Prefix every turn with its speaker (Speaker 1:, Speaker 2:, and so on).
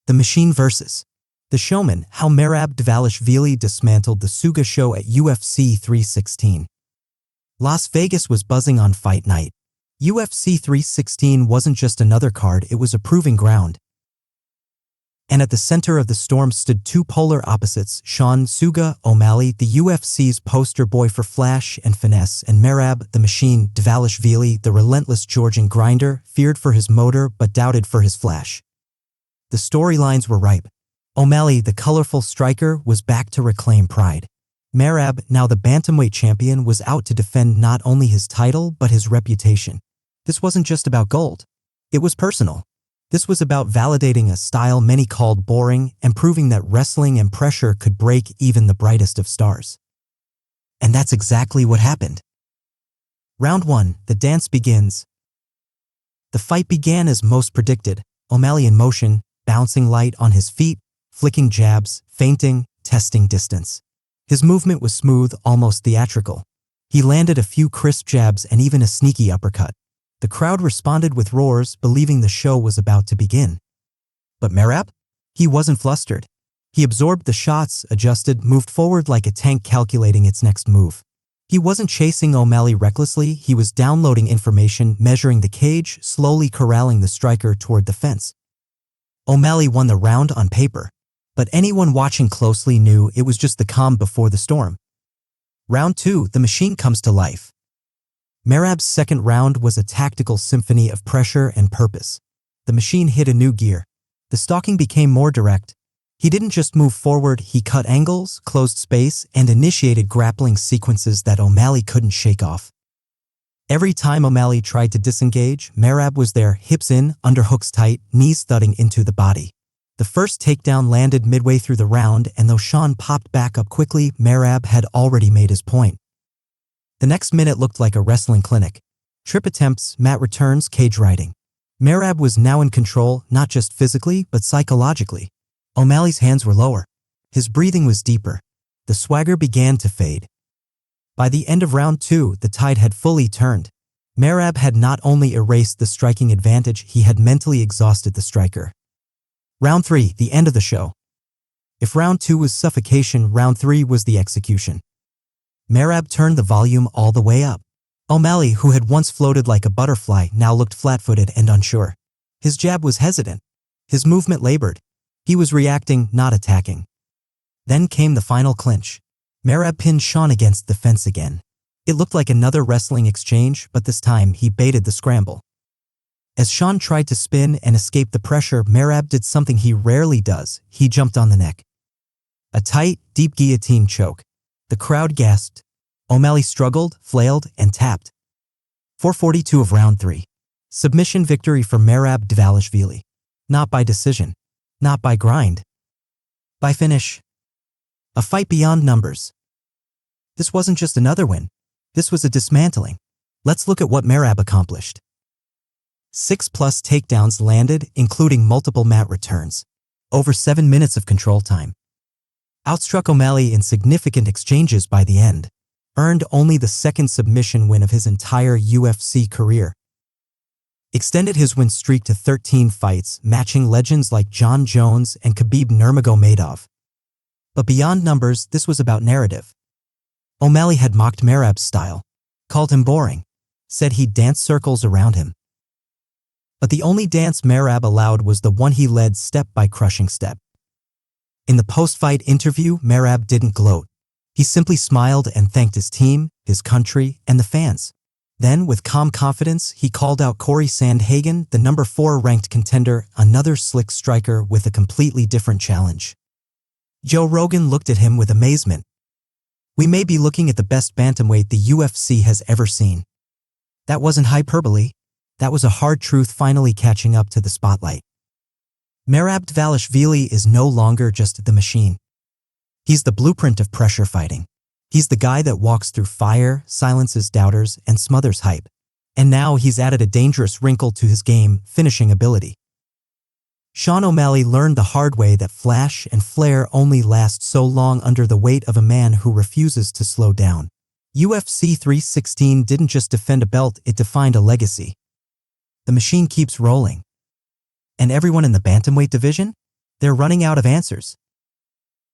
Speaker 1: The Machine vs. The Showman, how Merab Dvalishvili dismantled the Suga show at UFC 316. Las Vegas was buzzing on fight night. UFC 316 wasn't just another card, it was a proving ground. And at the center of the storm stood two polar opposites, Sean Suga O'Malley, the UFC's poster boy for flash and finesse, and Merab the Machine Dvalishvili, the relentless Georgian grinder, feared for his motor but doubted for his flash. The storylines were ripe. O'Malley, the colorful striker, was back to reclaim pride. Merab, now the bantamweight champion, was out to defend not only his title but his reputation. This wasn't just about gold. It was personal. This was about validating a style many called boring and proving that wrestling and pressure could break even the brightest of stars. And that's exactly what happened. Round 1, the dance begins. The fight began as most predicted. O'Malley in motion, bouncing light on his feet, flicking jabs, feinting, testing distance. His movement was smooth, almost theatrical. He landed a few crisp jabs and even a sneaky uppercut. The crowd responded with roars, believing the show was about to begin. But Merab? He wasn't flustered. He absorbed the shots, adjusted, moved forward like a tank calculating its next move. He wasn't chasing O'Malley recklessly, he was downloading information, measuring the cage, slowly corralling the striker toward the fence. O'Malley won the round on paper, but anyone watching closely knew it was just the calm before the storm. Round 2, the machine comes to life. Merab's second round was a tactical symphony of pressure and purpose. The machine hit a new gear. The stalking became more direct. He didn't just move forward, he cut angles, closed space, and initiated grappling sequences that O'Malley couldn't shake off. Every time O'Malley tried to disengage, Merab was there, hips in, underhooks tight, knees thudding into the body. The first takedown landed midway through the round, and though Sean popped back up quickly, Merab had already made his point. The next minute looked like a wrestling clinic. Trip attempts, mat returns, cage riding. Merab was now in control, not just physically, but psychologically. O'Malley's hands were lower. His breathing was deeper. The swagger began to fade. By the end of round 2, the tide had fully turned. Merab had not only erased the striking advantage, he had mentally exhausted the striker. Round 3, the end of the show. If round 2 was suffocation, round 3 was the execution. Merab turned the volume all the way up. O'Malley, who had once floated like a butterfly, now looked flat-footed and unsure. His jab was hesitant. His movement labored. He was reacting, not attacking. Then came the final clinch. Merab pinned Sean against the fence again. It looked like another wrestling exchange, but this time he baited the scramble. As Sean tried to spin and escape the pressure, Merab did something he rarely does. He jumped on the neck. A tight, deep guillotine choke. The crowd gasped. O'Malley struggled, flailed, and tapped. 4:42 of round 3. Submission victory for Merab Dvalishvili. Not by decision. Not by grind. By finish. A fight beyond numbers. This wasn't just another win. This was a dismantling. Let's look at what Merab accomplished. 6+ takedowns landed, including multiple mat returns. Over 7 minutes of control time. Outstruck O'Malley in significant exchanges by the end. Earned only the second submission win of his entire UFC career. Extended his win streak to 13 fights, matching legends like John Jones and Khabib Nurmagomedov. But beyond numbers, this was about narrative. O'Malley had mocked Merab's style, called him boring, said he'd dance circles around him. But the only dance Merab allowed was the one he led step by crushing step. In the post-fight interview, Merab didn't gloat. He simply smiled and thanked his team, his country, and the fans. Then, with calm confidence, he called out Corey Sandhagen, the number 4 ranked contender, another slick striker with a completely different challenge. Joe Rogan looked at him with amazement. We may be looking at the best bantamweight the UFC has ever seen. That wasn't hyperbole. That was a hard truth finally catching up to the spotlight. Merab Dvalishvili is no longer just the machine. He's the blueprint of pressure fighting. He's the guy that walks through fire, silences doubters, and smothers hype. And now he's added a dangerous wrinkle to his game, finishing ability. Sean O'Malley learned the hard way that flash and flare only last so long under the weight of a man who refuses to slow down. UFC 316 didn't just defend a belt, it defined a legacy. The machine keeps rolling. And everyone in the bantamweight division? They're running out of answers.